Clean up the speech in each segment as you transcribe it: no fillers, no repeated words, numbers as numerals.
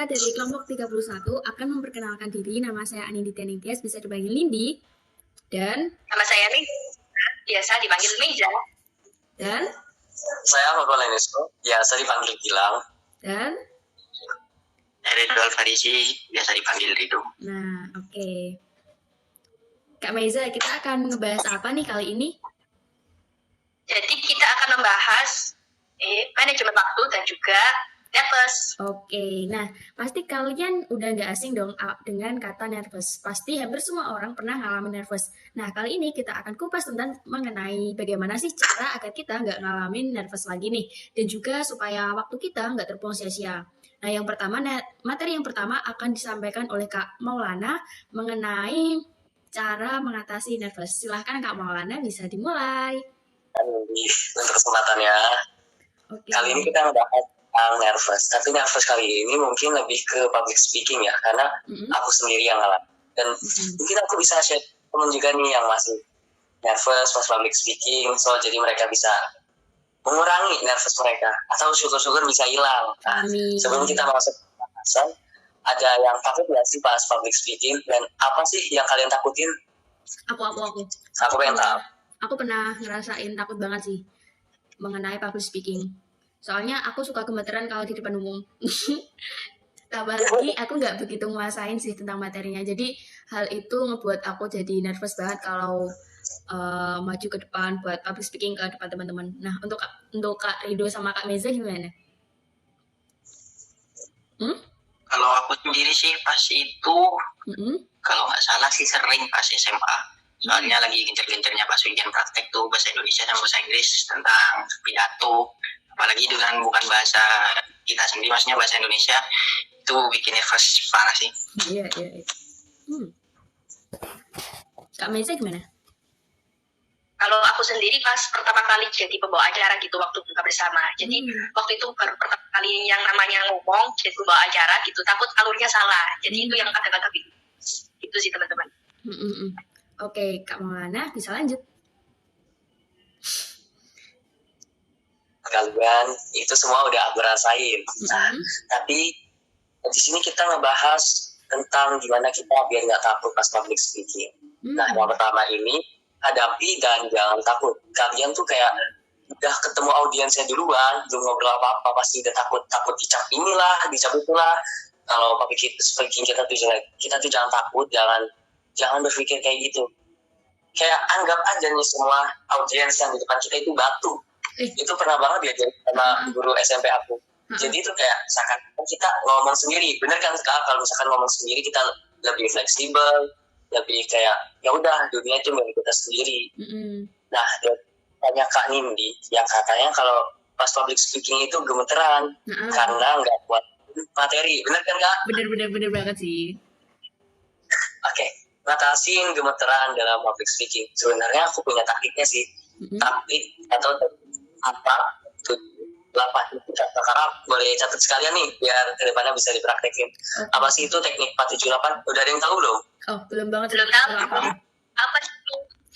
kita dari kelompok 31 akan memperkenalkan diri. Nama saya Anindita Ningtyas, bisa dipanggil Nindi. Dan nama saya nih biasa dipanggil Meja. Dan saya Ahmad Lenisco, biasa dipanggil Gilang. Dan Ridho Alfarisi, biasa dipanggil Ridho. Nah, oke. Kak Meza, kita akan ngebahas apa nih kali ini? Jadi kita akan membahas manajemen waktu dan juga nervous. Oke, nah pasti kalian udah nggak asing dong dengan kata nervous. Pasti hampir semua orang pernah ngalamin nervous. Nah, kali ini kita akan kupas tentang mengenai bagaimana sih cara agar kita nggak ngalamin nervous lagi nih. Dan juga supaya waktu kita nggak terbuang sia-sia. Nah, yang pertama, materi yang pertama akan disampaikan oleh Kak Maulana mengenai cara mengatasi nervous. Silahkan Kak Maulana, bisa dimulai. Untuk kesempatannya. Oke. Kali ini kita membahas tentang nervous. Tapi nervous kali ini mungkin lebih ke public speaking ya, karena aku sendiri yang ngalamin. Dan mungkin aku bisa share teman juga nih yang masih nervous pas public speaking. So jadi mereka bisa mengurangi nervous mereka atau syukur-syukur bisa hilang. Nah, sebelum kita masuk ke pembahasan, ada yang takut nggak sih pas public speaking, dan apa sih yang kalian takutin? Aku pengen tahu. Aku pernah ngerasain takut banget sih mengenai public speaking. Soalnya aku suka gemeteran kalau di depan umum. Tambah lagi aku nggak begitu nguasain sih tentang materinya. Jadi hal itu ngebuat aku jadi nervous banget kalau maju ke depan buat public speaking ke depan teman-teman. Nah, untuk Kak Ridho sama Kak Meza gimana? Kalau aku sendiri sih pas itu, kalau nggak salah sih sering pas SMA. Soalnya lagi gencar-gencarnya pas ujian praktek tuh bahasa Indonesia sama bahasa Inggris tentang pidato. Apalagi dengan bukan bahasa kita sendiri, maksudnya bahasa Indonesia, itu bikin nervous parah sih. Iya. Kak Meza gimana? Kalau aku sendiri pas pertama kali jadi pembawa acara gitu waktu buka bersama. Jadi waktu itu baru pertama kali yang namanya ngomong jadi pembawa acara gitu, takut alurnya salah. Jadi itu yang kadang-kadang itu sih teman-teman. Oke, Kak Maulana bisa lanjut. Kalian itu semua udah aku rasain. Nah, tapi di sini kita ngebahas tentang gimana kita biar nggak takut pas public speaking. Nah, yang pertama ini hadapi dan jangan takut. Kalian tuh kayak udah ketemu audiensnya duluan, belum ngobrol apa-apa, pasti udah takut dicap inilah, dicap itulah. Kalau public speaking kita tuh jangan takut, jangan berpikir kayak gitu. Kayak anggap aja nih semua audiens yang di depan kita itu batu. Itu pernah banget diajarin sama guru SMP aku. Jadi itu kayak seakan kita ngomong sendiri. Bener kan Kak, kalau misalkan ngomong sendiri kita lebih fleksibel, lebih kayak ya udah dunia itu milik kita sendiri. Nah, tanya Kak Nindi yang katanya kalau pas public speaking itu gemeteran karena nggak kuat materi. Bener kan Kak? Bener banget sih. Oke, ngatasin gemeteran dalam public speaking. Sebenarnya aku punya taktiknya sih. Taktik atau apa? 8 itu sekarang boleh catat sekalian nih biar kedepannya bisa dipraktekin. Apa sih itu teknik 478? Udah ada yang tahu belum? Oh, belum banget. Belum tahu. Apa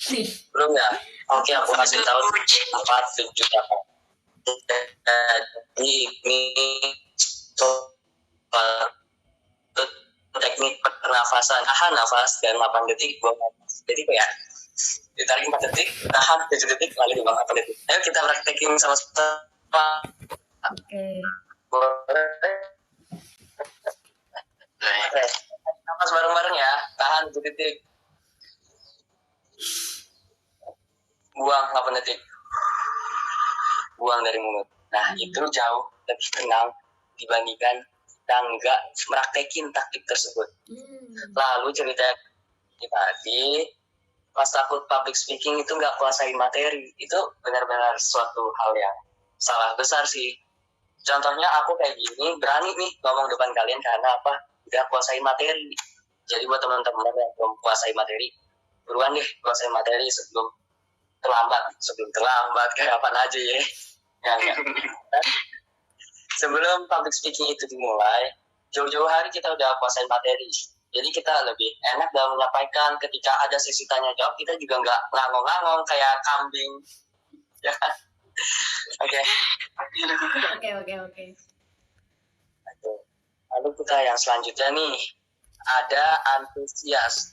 sih? Belum ya? Oke, aku kasih tahu 478. Ini teknik pernafasan, tahan nafas dan 8 detik buang nafas. Jadi kayak ditarik 4 detik, tahan 7 detik, lalu buang 8 detik. Ayo kita praktekin sama-sama. Oke. Nafas bareng-bareng ya, tahan 7 detik, buang 8 detik, buang dari mulut. Nah, itu jauh lebih tenang dibandingkan kita nggak meraktekin taktik tersebut. Lalu cerita tadi pas takut public speaking itu nggak kuasain materi, itu benar-benar suatu hal yang salah besar sih. Contohnya aku kayak gini berani nih ngomong depan kalian karena apa? Udah kuasain materi. Jadi buat teman-teman yang belum kuasai materi, buruan deh kuasain materi sebelum terlambat kayak apa aja ya. Sebelum public speaking itu dimulai, jauh-jauh hari kita udah kuasain materi. Jadi kita lebih enak dalam menyampaikan. Ketika ada sesi tanya jawab, kita juga nggak ngangong-ngangong kayak kambing. Ya kan? Oke. Oke. Lalu kita yang selanjutnya nih, ada antusias.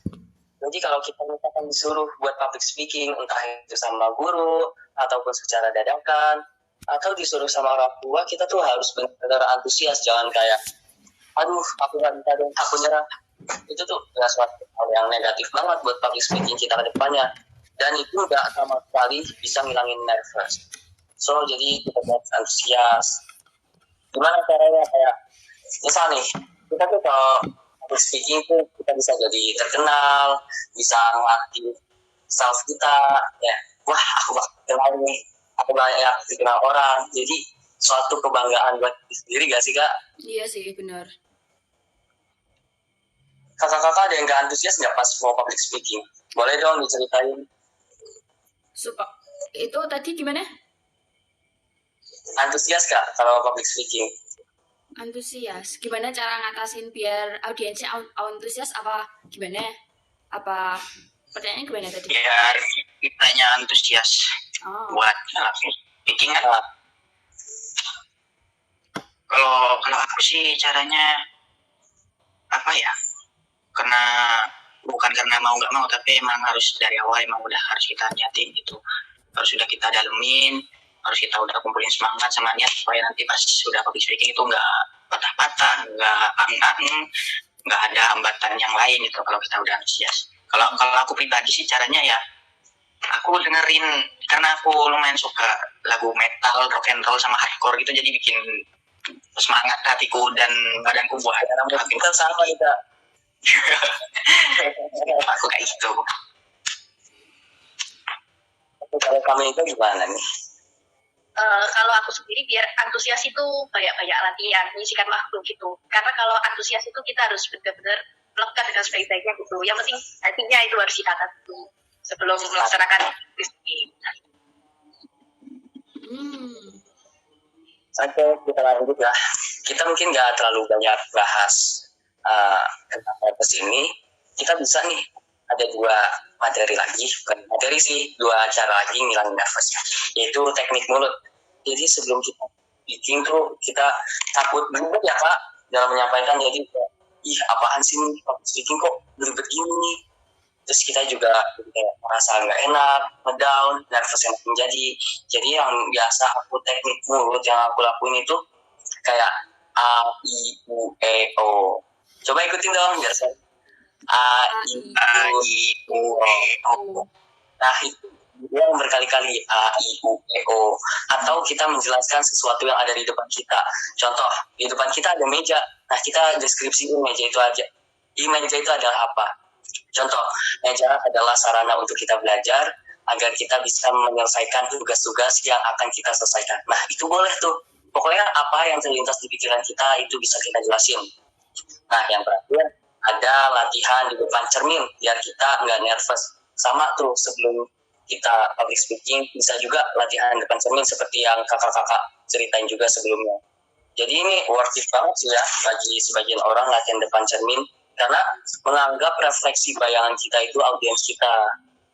Jadi kalau kita misalkan disuruh buat public speaking, entah itu sama guru, ataupun secara dadakan, atau disuruh sama orang tua, kita tuh harus benar-benar antusias. Jangan kayak, aduh, aku nggak bisa deh, aku nyerah. Itu tuh suatu hal yang negatif banget buat public speaking kita ke depannya. Dan itu nggak sama sekali bisa ngilangin nervous. So, jadi kita harus antusias. Gimana caranya? Kayak, misal nih, kita tuh kalau public speaking tuh kita bisa jadi terkenal, bisa ngelatih self kita, ya, wah aku bakal kenal nih, aku banyak dikenal orang, jadi suatu kebanggaan buat diri sendiri gak sih Kak? Iya sih, benar. Kakak-kakak ada yang gak antusias gak pas mau public speaking? Boleh dong diceritain. Itu tadi gimana? Antusias Kak kalau public speaking? Antusias, gimana cara ngatasin biar audiensnya antusias apa gimana? Apa pertanyaannya gimana tadi? Biar kitanya antusias buat speaking kan. Kalau aku sih caranya apa ya? Bukan karena mau nggak mau, tapi emang harus dari awal emang udah harus kita niatin gitu, harus sudah kita dalemin, harus kita udah kumpulin semangat sama niat supaya nanti pas sudah public speaking itu nggak patah-patah, nggak nggak ada hambatan yang lain gitu kalau kita udah antusias. Kalau aku pribadi sih caranya ya, aku dengerin karena aku lumayan suka lagu metal, rock and roll sama hardcore gitu, jadi bikin semangat hatiku dan badanku buat kita sama kita. Aku kayak gitu. Kalau kami itu gimana nih? Kalau aku sendiri biar antusias itu banyak-banyak latihan menyisikan waktu gitu. Karena kalau antusias itu kita harus benar-benar melekat dengan sebaik-baiknya gitu. Yang penting hatinya itu harus ditata dulu sebelum melaksanakan speaking. Oke, kita lanjut ya. Kita mungkin nggak terlalu banyak bahas tentang nervous ini. Kita bisa nih ada 2 materi lagi, bukan materi sih, 2 cara lagi ngilangin nervous, yaitu teknik mulut. Jadi sebelum kita speaking tuh kita takut beribet ya Kak dalam menyampaikan, jadi apaan sih nih public speaking kok beribet gini nih. Terus kita juga kayak merasa nggak enak, ngedown, nervous yang menjadi. Jadi yang biasa aku teknik mulut yang aku lakuin itu kayak A, I, U, E, O. Coba ikutin dong biar saya. A, I, U, E, O. Nah itu yang berkali-kali A, I, U, E, O. Atau kita menjelaskan sesuatu yang ada di depan kita. Contoh, di depan kita ada meja. Nah kita deskripsiin meja itu aja. Di meja itu adalah apa? Contoh, meja adalah sarana untuk kita belajar agar kita bisa menyelesaikan tugas-tugas yang akan kita selesaikan. Nah itu boleh tuh. Pokoknya apa yang terlintas di pikiran kita itu bisa kita jelasin. Nah yang terakhir ada latihan di depan cermin biar kita nggak nervous. Sama tuh sebelum kita public speaking bisa juga latihan di depan cermin seperti yang kakak-kakak ceritain juga sebelumnya. Jadi ini worth it banget sih ya bagi sebagian orang latihan depan cermin, karena menganggap refleksi bayangan kita itu audiens kita.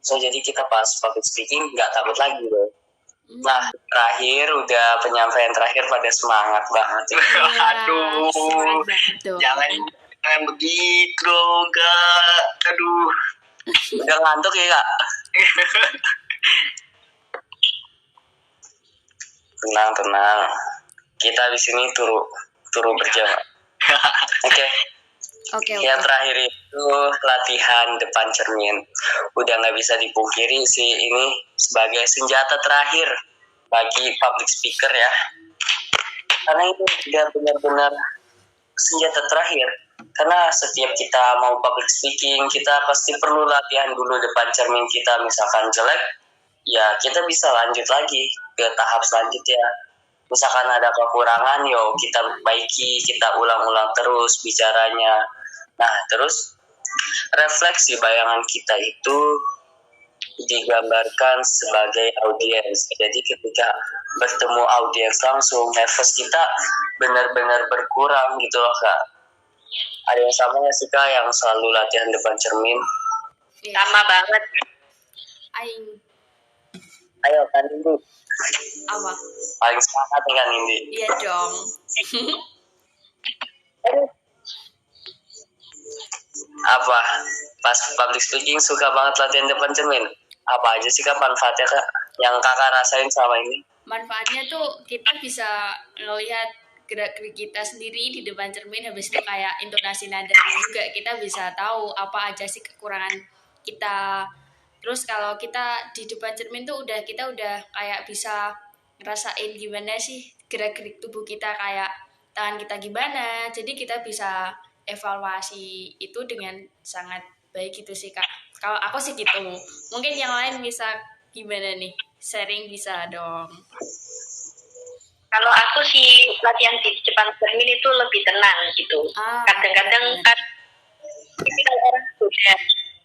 So jadi kita pas public speaking nggak takut lagi loh. Nah terakhir udah penyampaian terakhir pada semangat banget. Aduh, jangan begitu dong Kak. Aduh, udah ngantuk ya Kak? Tenang. Kita di sini turu berjam. Oke. Yang terakhir itu latihan depan cermin. Udah nggak bisa dipungkiri sih, ini sebagai senjata terakhir bagi public speaker ya. Karena itu udah benar-benar senjata terakhir. Karena setiap kita mau public speaking, kita pasti perlu latihan dulu depan cermin kita. Misalkan jelek, ya kita bisa lanjut lagi ke tahap selanjutnya. Misalkan ada kekurangan, kita perbaiki, kita ulang-ulang terus bicaranya. Nah, terus refleksi bayangan kita itu digambarkan sebagai audiens. Jadi ketika bertemu audiens langsung, nervous kita benar-benar berkurang gitu loh Kak. Ada yang sama ya sih Kak yang selalu latihan depan cermin? Sama banget. Ayo kan Indi. Apa? Paling semangat kan Indi? Iya dong. Apa? Pas public speaking suka banget latihan depan cermin. Apa aja sih Kak manfaatnya Kak yang Kakak rasain selama ini? Manfaatnya tuh kita bisa ngelihat gerak-gerik kita sendiri di depan cermin, habis itu kayak intonasi nadanya juga kita bisa tahu apa aja sih kekurangan kita. Terus kalau kita di depan cermin tuh kita udah kayak bisa ngerasain gimana sih gerak-gerik tubuh kita, kayak tangan kita gimana. Jadi kita bisa evaluasi itu dengan sangat baik gitu sih Kak. Kalau aku sih gitu. Mungkin yang lain bisa gimana nih? Sharing bisa dong. Kalau aku sih latihan di depan cermin itu lebih tenang gitu. Kadang-kadang kan kita orang beda.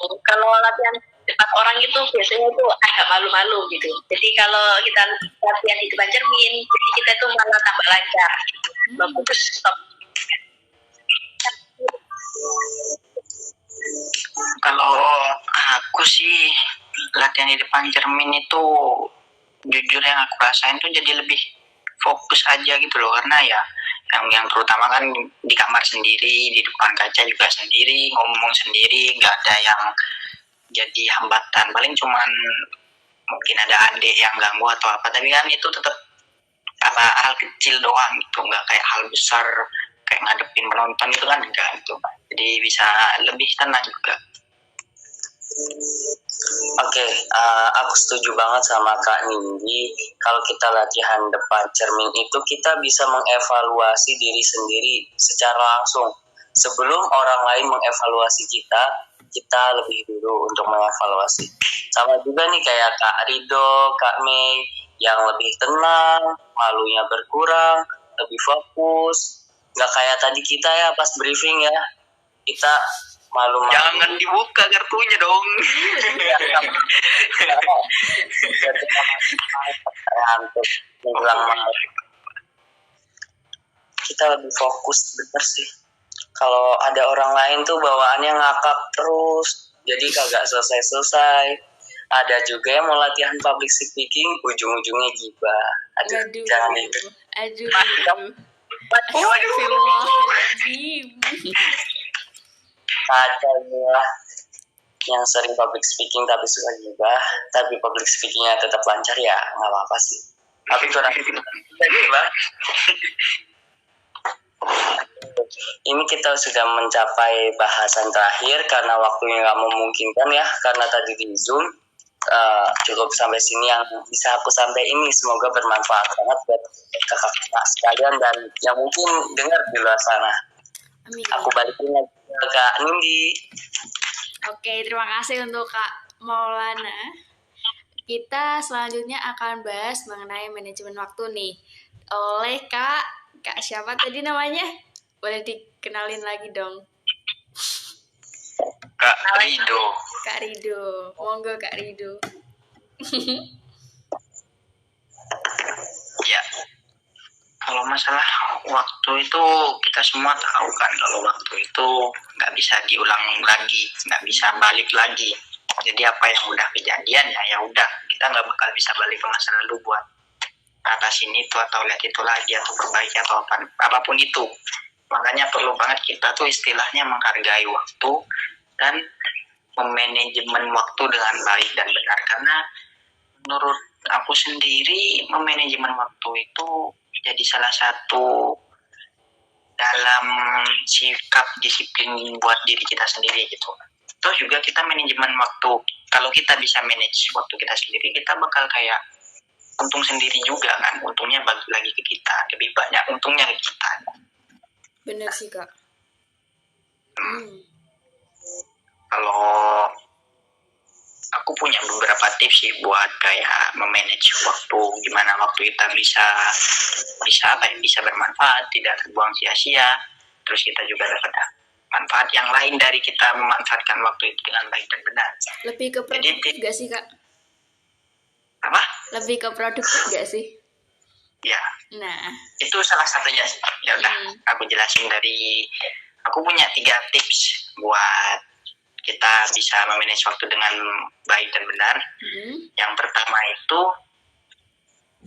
Kalau latihan depan orang itu biasanya itu agak malu-malu gitu. Jadi kalau kita latihan di depan cermin, jadi kita itu malah tambah lancar. Bagus stop. Kalau aku sih latihan di depan cermin itu jujur yang aku rasain tuh jadi lebih fokus aja gitu loh, karena ya yang terutama kan di kamar sendiri, di depan kaca juga sendiri, ngomong sendiri, nggak ada yang jadi hambatan. Paling cuman mungkin ada adik yang ganggu atau apa, tapi kan itu tetap apa hal kecil doang gitu, nggak kayak hal besar kayak ngadepin penonton itu kan enggak gitu. Jadi bisa lebih tenang juga. Oke, aku setuju banget sama Kak Nindi. Kalau kita latihan depan cermin itu kita bisa mengevaluasi diri sendiri secara langsung. Sebelum orang lain mengevaluasi kita, kita lebih dulu untuk mengevaluasi. Sama juga nih kayak Kak Rido, Kak Mei, yang lebih tenang, malunya berkurang, lebih fokus. Nggak kayak tadi kita ya pas briefing ya, kita malu-malu. Jangan dibuka kartunya dong. Kita lebih fokus, bener sih. Kalau ada orang lain tuh bawaannya ngakak terus, jadi kagak selesai-selesai. Ada juga yang mau latihan public speaking, ujung-ujungnya gibah. Aduh, jangan itu. Katanya yang sering public speaking tapi suka gibah, tapi public speakingnya tetap lancar ya nggak apa-apa sih. Tapi kurang gibah. Ini kita sudah mencapai bahasan terakhir karena waktunya nggak memungkinkan ya, karena tadi di Zoom. Cukup sampai sini yang bisa aku sampaikan. Ini semoga bermanfaat banget buat kakak-kakak sekalian dan yang mungkin dengar di luar sana. Amin. Aku balikin lagi ke Kak Nindi. Oke, terima kasih untuk Kak Maulana. Kita selanjutnya akan bahas mengenai manajemen waktu nih. Oleh Kak siapa tadi namanya? Boleh dikenalin lagi dong. Kak Rido. Kak Rido, monggo Kak Rido. Ya, kalau masalah waktu itu kita semua tahu kan, kalau waktu itu nggak bisa diulang lagi, nggak bisa balik lagi. Jadi apa yang udah kejadian ya udah, kita nggak bakal bisa balik ke masa lalu buat atasin itu atau lihat itu lagi atau perbaiki atau apapun itu. Makanya perlu banget kita tuh istilahnya menghargai waktu dan memanajemen waktu dengan baik dan benar, karena menurut aku sendiri memanajemen waktu itu jadi salah satu dalam sikap disiplin buat diri kita sendiri gitu. Terus juga kita manajemen waktu, kalau kita bisa manage waktu kita sendiri, kita bakal kayak untung sendiri juga kan, untungnya bagi lagi ke kita, lebih banyak untungnya ke kita. Benar sih Kak. Kalau aku punya beberapa tips sih buat kayak memanage waktu, gimana waktu kita bisa bisa bermanfaat, tidak terbuang sia-sia, terus kita juga dapat manfaat yang lain dari kita memanfaatkan waktu itu dengan baik dan benar. Lebih ke produktif gak sih Kak? Apa? Lebih ke produktif gak sih? Ya. Nah, itu salah satunya sih. Ya udah, aku jelasin dari aku punya 3 tips buat kita bisa memanage waktu dengan baik dan benar. Yang pertama itu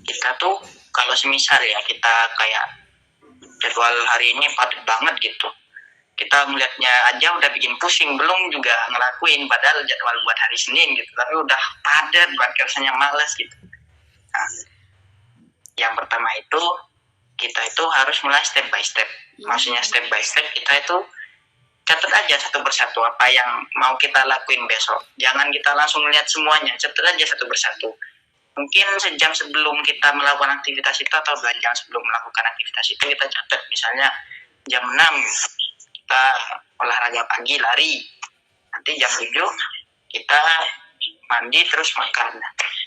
kita tuh kalau semisal ya kita kayak jadwal hari ini padat banget gitu, kita kita melihatnya aja udah bikin pusing, belum juga ngelakuin padahal jadwal buat hari Senin gitu, tapi udah padat banget, rasanya males gitu. Nah, yang pertama itu kita itu harus mulai step by step. Maksudnya step by step kita itu catat aja satu persatu apa yang mau kita lakuin besok. Jangan kita langsung lihat semuanya, catat aja satu persatu. Mungkin sejam sebelum kita melakukan aktivitas itu atau 2 jam sebelum melakukan aktivitas itu kita catat. Misalnya jam 6 kita olahraga pagi, lari. Nanti jam 7 kita mandi terus makan.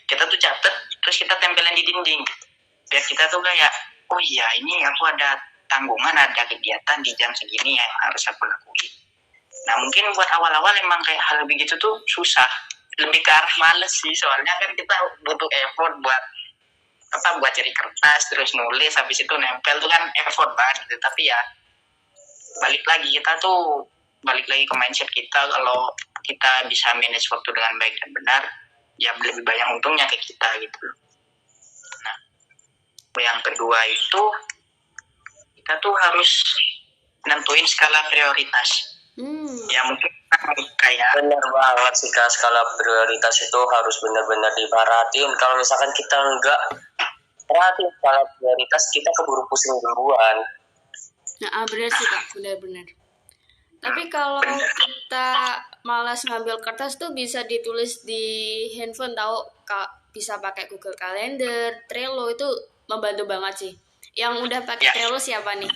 Kita tuh catat, terus kita tempelin di dinding. Biar kita tuh kayak, oh iya ini aku ada tanggungan, ada kegiatan di jam segini yang harus aku lakuin. Nah mungkin buat awal-awal emang kayak hal begitu tuh susah. Lebih ke arah males sih, soalnya kan kita butuh effort buat cari kertas, terus nulis, habis itu nempel tuh kan effort banget gitu. Tapi ya balik lagi ke mindset kita, kalau kita bisa manage waktu dengan baik dan benar, ya lebih banyak untungnya ke kita gitu. Nah, yang kedua itu kita tuh harus nentuin skala prioritas. Ya mungkin kayak benar banget sih Kak, skala prioritas itu harus benar-benar diperhatiin. Kalau misalkan kita nggak perhatiin skala prioritas, kita keburu pusing duluan. Nah, benar sih Kak, benar-benar. Tapi kalau kita malas ngambil kertas tuh bisa ditulis di handphone, tahu Kak, bisa pakai Google Calendar, Trello, itu membantu banget sih. Yang udah pakai Trello siapa nih?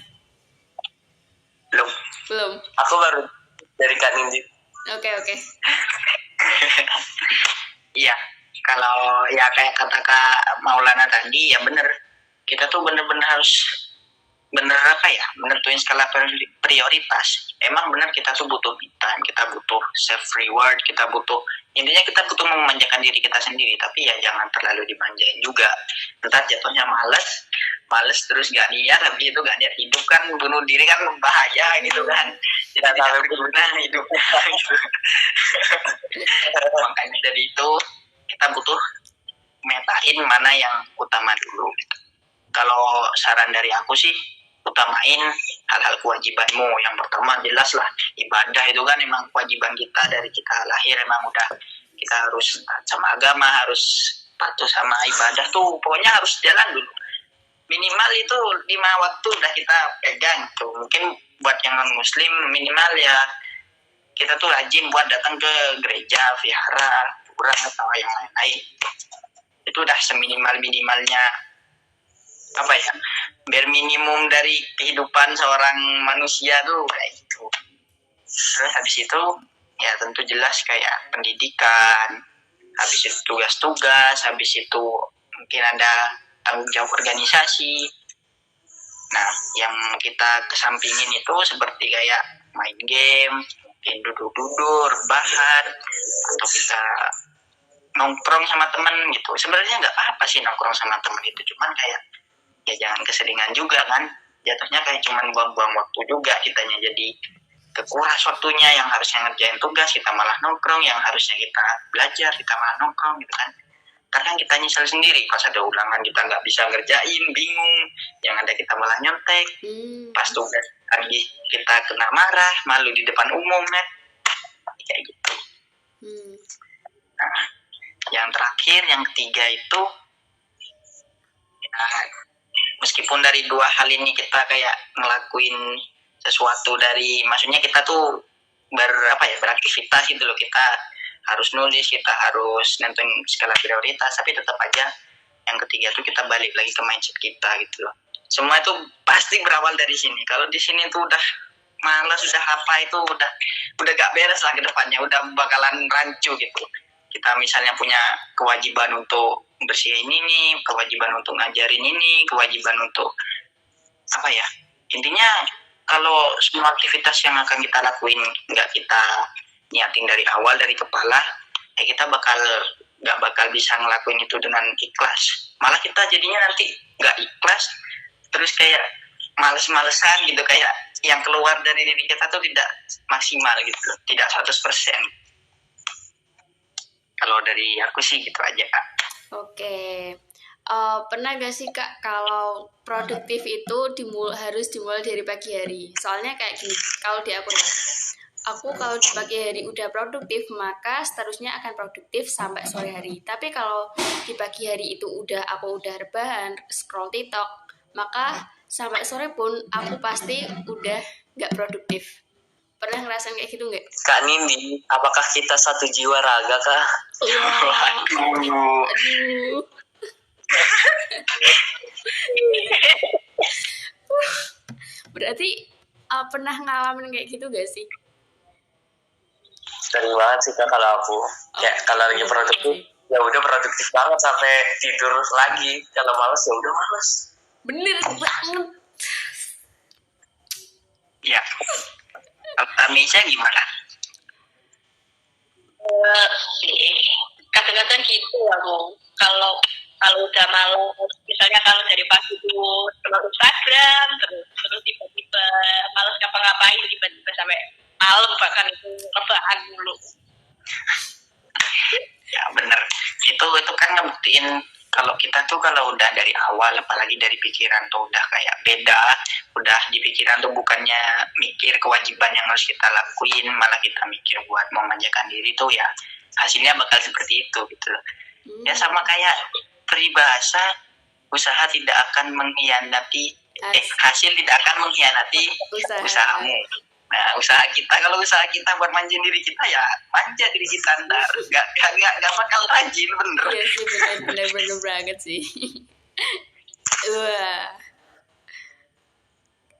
Belum. Aku baru dari Kak Nindi. Oke. Iya, kalau ya kayak kata Kak Maulana tadi, ya bener. Kita tuh bener-bener harus menentuin skala prioritas. Emang benar kita tuh butuh me time, kita butuh self reward, intinya kita butuh memanjakan diri kita sendiri, tapi ya jangan terlalu dimanjain juga. Ntar jatuhnya males terus gak niat, habis itu gak niat hidup kan, bunuh diri kan bahaya gitu kan. Jadi tidak berguna hidupnya gitu. Makanya dari itu kita butuh metain mana yang utama dulu gitu. Kalau saran dari aku sih, utamain hal-hal kewajibanmu. Yang pertama jelas lah, ibadah itu kan memang kewajiban kita dari kita lahir, emang udah kita harus sama agama, harus patuh sama ibadah tuh, pokoknya harus jalan dulu. Minimal itu 5 waktu udah kita pegang tuh. Mungkin buat yang non muslim minimal ya kita tuh rajin buat datang ke gereja, vihara, pura atau yang lain-lain. Itu udah seminimal-minimalnya biar minimum dari kehidupan seorang manusia tuh kayak gitu. Terus habis itu ya tentu jelas kayak pendidikan, habis itu tugas-tugas, habis itu mungkin ada tanggung jawab organisasi. Nah yang kita kesampingin itu seperti kayak main game, mungkin duduk-duduk, rebahan, atau kita nongkrong sama teman gitu. Sebenarnya nggak apa-apa sih nongkrong sama teman itu, cuman kayak ya jangan keseringan juga kan, jatuhnya kayak cuman buang-buang waktu juga, kitanya jadi kekuras waktunya, yang harusnya ngerjain tugas kita malah nongkrong, yang harusnya kita belajar kita malah nongkrong gitu kan. Karena kita nyesel sendiri pas ada ulangan kita nggak bisa ngerjain, bingung, yang ada kita malah nyontek, pas tugas lagi kita kena marah, malu di depan umum kan, kayak gitu. Nah yang terakhir, yang ketiga itu meskipun dari 2 hal ini kita kayak ngelakuin sesuatu dari, maksudnya kita tuh beraktivitas gitu loh, kita harus nulis, kita harus nentuin skala prioritas, tapi tetap aja yang ketiga tuh kita balik lagi ke mindset kita gitu loh. Semua itu pasti berawal dari sini. Kalau di sini tuh udah malas, udah itu udah gak beres lah ke depannya, udah bakalan rancu gitu. Kita misalnya punya kewajiban untuk bersihin ini, kewajiban untuk ngajarin ini, kewajiban untuk intinya kalau semua aktivitas yang akan kita lakuin nggak kita niatin dari awal, dari kepala, ya kita nggak bakal bisa ngelakuin itu dengan ikhlas. Malah kita jadinya nanti nggak ikhlas, terus kayak males-malesan gitu, kayak yang keluar dari diri kita tuh tidak maksimal gitu, tidak 100%. Kalau dari aku sih gitu aja Kak. Oke. Pernah gak sih Kak kalau produktif itu harus dimulai dari pagi hari? Soalnya kayak gini, kalau di aku kalau di pagi hari udah produktif, maka seterusnya akan produktif sampai sore hari. Tapi kalau di pagi hari itu aku udah rebahan, scroll TikTok, maka sampai sore pun aku pasti udah gak produktif. Pernah ngerasain kayak gitu nggak? Kak Nindi, apakah kita satu jiwa raga kah? Iya. Aduh. Berarti pernah ngalamin kayak gitu gak sih? Sering banget sih Kak kalau aku. Kayak kalau lagi produktif, ya udah produktif banget sampai tidur lagi. Kalau malas ya udah malas. Bener banget. Ya. Amisha gimana? Kadang-kadang gitu aku. Kalau udah malam, misalnya kalau dari pagi tuh scroll Instagram, terus tiba-tiba malas ngapa-ngapain, tiba-tiba sampai malam bahkan itu rebahan dulu. Ya bener. Itu kan ngebuktiin kalau kita tuh kalau udah dari awal, apalagi dari pikiran tuh udah kayak beda, udah di pikiran tuh bukannya mikir kewajiban yang harus kita lakuin, malah kita mikir buat memanjakan diri tuh ya hasilnya bakal seperti itu gitu loh. Ya sama kayak peribahasa, usaha tidak akan mengkhianati, hasil tidak akan mengkhianati usahamu. Nah, kalau usaha kita buat manjain diri kita ya manja diri kita, ntar gak bakal rajin, bener. Iya sih, bener banget sih. Wah,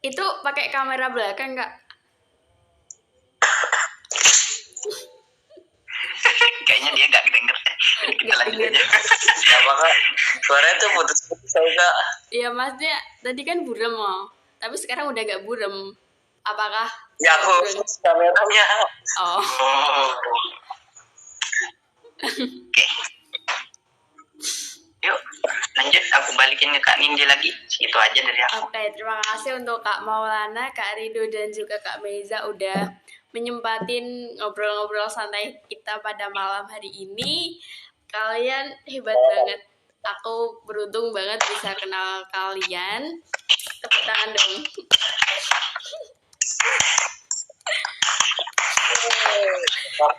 itu pakai kamera belakang Kak? Kayaknya dia gak denger deh. Kita lanjut aja. Ya Kak, suaranya tuh putus-putus Kak. Iya maksudnya tadi kan burem tapi sekarang udah gak burem. Apakah? Ya aku kameranya. Oh. Oke. Yuk lanjut, aku balikin ke Kak Nindi lagi. Itu aja dari aku. Oke, terima kasih untuk Kak Maulana, Kak Rido, dan juga Kak Meiza udah menyempatin ngobrol-ngobrol santai kita pada malam hari ini. Kalian hebat banget. Aku beruntung banget bisa kenal kalian. Tepuk tangan dong.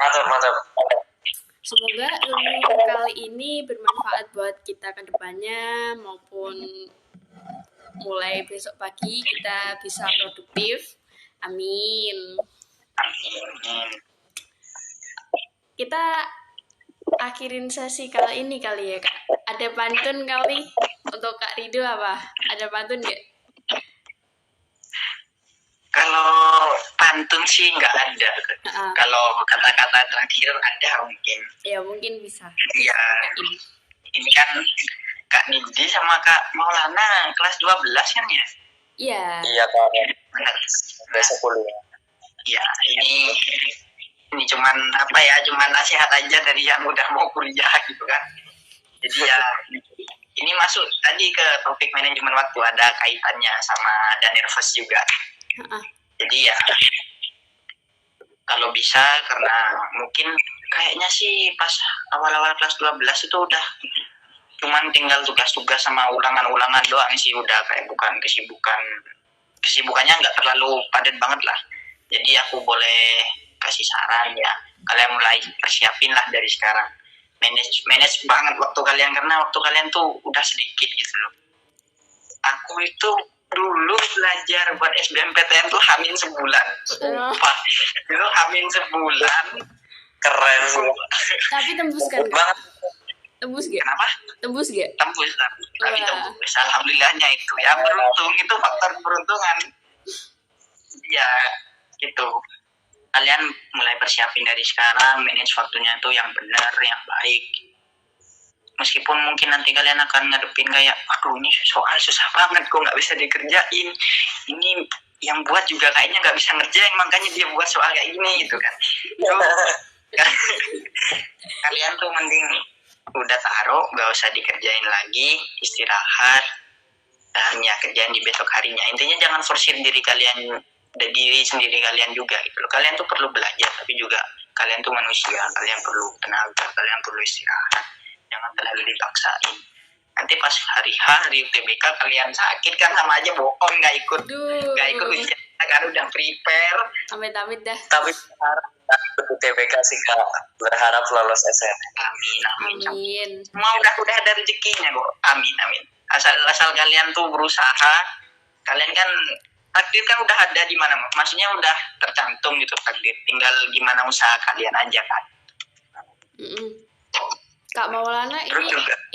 Mantap. Semoga ilmu kali ini bermanfaat buat kita ke depannya maupun mulai besok pagi kita bisa produktif. Amin. Kita akhirin sesi kali ini kali ya Kak. Ada pantun kali untuk Kak Rido apa? Ada pantun nggak? Kalau pantun sih nggak ada. Kalau kata-kata terakhir ada mungkin. Ya mungkin bisa. Iya. Ini kan Kak Nindi sama Kak Maulana kelas 12 kan ya? Iya. Iya Kak. Benar. Besok kuliah. Iya, ini cuman cuman nasihat aja dari yang udah mau kuliah gitu kan. Jadi ya ini masuk tadi ke topik manajemen waktu, ada kaitannya sama ada nervous juga. Jadi ya kalau bisa, karena mungkin kayaknya sih pas awal-awal kelas 12 itu udah cuman tinggal tugas-tugas sama ulangan-ulangan doang sih, udah kayak bukan kesibukannya nggak terlalu padat banget lah. Jadi aku boleh kasih saran ya, kalian mulai persiapin lah dari sekarang, manage banget waktu kalian, karena waktu kalian tuh udah sedikit gitu loh. Aku itu dulu belajar buat SBMPTN tuh hamin sebulan, sumpah. Itu hamin sebulan. Keren. Tapi tembus kan? Tembus gak? Kenapa? Tembus gak? Tembus. Tapi tembus. Alhamdulillahnya itu ya, beruntung. Itu faktor keberuntungan. Ya gitu. Kalian mulai persiapin dari sekarang, manage waktunya tuh yang benar, yang baik. Meskipun mungkin nanti kalian akan ngadepin kayak, aduh ini soal susah banget, kok nggak bisa dikerjain. Ini yang buat juga kayaknya nggak bisa ngerjain, makanya dia buat soal kayak gini gitu kan. Kalian tuh mending udah taruh, nggak usah dikerjain lagi, istirahat, dan ya kerjain di besok harinya. Intinya jangan forsir diri sendiri kalian juga gitu loh. Kalian tuh perlu belajar, tapi juga kalian tuh manusia, kalian perlu tenaga, kalian perlu istirahat. Jangan terlalu dipaksain. nanti pas hari H, hari UTBK kalian sakit kan sama aja bohong, nggak ikut ujian kan udah prepare. Amit-amit dah. Tapi berharap ikut UTBK sih Kak, berharap lolos SNM. Amin. Semua udah ada rezekinya kok. Amin. Asal kalian tuh berusaha, kalian kan takdir kan udah ada di mana, maksudnya udah tercantum gitu takdir, tinggal gimana usaha kalian aja kan. Kak Maulana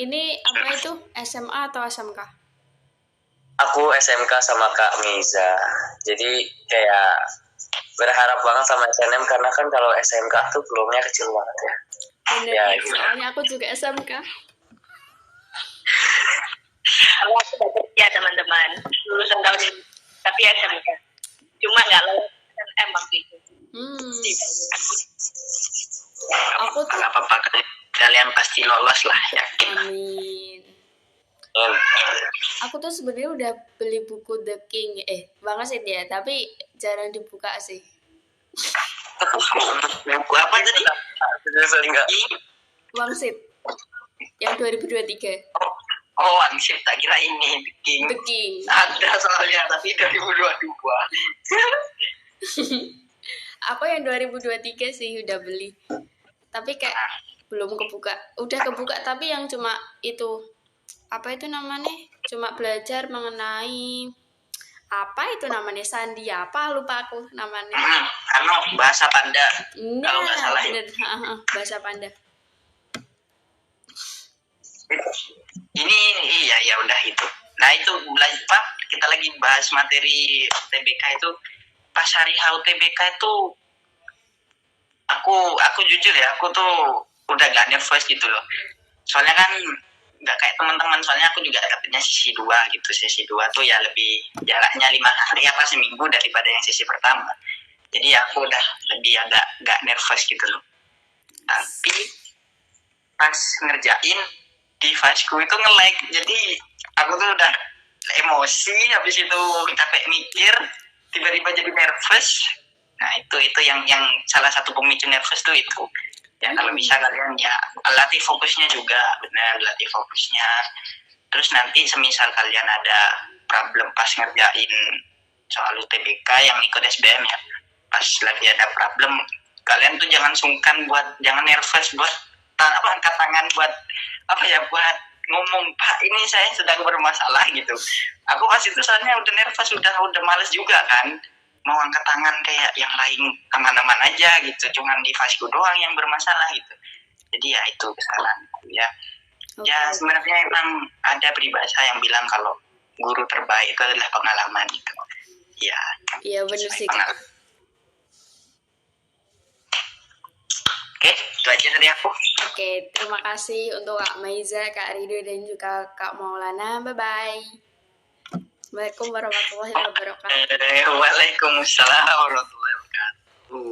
ini apa itu, SMA atau SMK? Aku SMK sama Kak Miza. Jadi kayak berharap banget sama SNM karena kan kalau SMK tuh peluangnya kecil banget ya. Bener, ya soalnya aku juga SMK. Aku sudah kerja teman-teman, lulusan tahun ini, tapi SMK. Cuma nggak lolos SNM waktu itu. Aku tuh apa-apa kalian pasti lolos lah, yakin. Amin. Aku tuh sebenarnya udah beli buku The King, Wangsit ya, tapi jarang dibuka sih. Buku apa tadi? Wangsit yang 2023. Oh, Wangsit, tak kira ini The King. Ada soalnya, tapi 2022. Aku yang 2023 sih udah beli, tapi kayak belum kebuka. Udah kebuka tapi yang cuma itu, apa itu namanya, cuma belajar mengenai apa itu namanya, sandi apa, lupa aku namanya. Bahasa Panda. Kalau nggak salah bener. Bahasa Panda. Ini ya udah itu. Nah itu Pak, kita lagi bahas materi UTBK itu. Pas hari UTBK itu aku jujur ya, aku tuh udah gak nervous gitu loh. Soalnya kan nggak kayak teman-teman, soalnya aku juga dapetnya sesi 2 gitu. Sesi 2 tuh ya lebih jaraknya 5 hari apa seminggu daripada yang sesi pertama. Jadi aku udah lebih agak gak nervous gitu loh. Tapi pas ngerjain deviceku itu nge-lag, jadi aku tuh udah emosi, habis itu capek mikir, tiba-tiba jadi nervous. Nah itu yang salah satu pemicu nervous tuh itu. Ya kalau bisa kalian ya latih fokusnya juga, benar, latih fokusnya. Terus nanti semisal kalian ada problem pas ngerjain soal UTBK yang ikut SBM ya, pas lagi ada problem, kalian tuh jangan sungkan jangan nervous buat angkat tangan buat buat ngomong, Pak ini saya sedang bermasalah gitu. Aku pas itu soalnya udah nervous, udah males juga kan mau angkat tangan, kayak yang lain aman-aman aja gitu, cuman deviceku doang yang bermasalah gitu. Jadi ya itu kesalahan ya. Okay. Ya sebenarnya emang ada peribahasa yang bilang kalau guru terbaik itu adalah pengalaman gitu. Ya. Iya benar sih. Oke, itu aja dari aku. Oke, terima kasih untuk Kak Maiza, Kak Rido, dan juga Kak Maulana. Bye-bye. Assalamualaikum warahmatullahi wabarakatuh. Waalaikumsalam warahmatullahi wabarakatuh.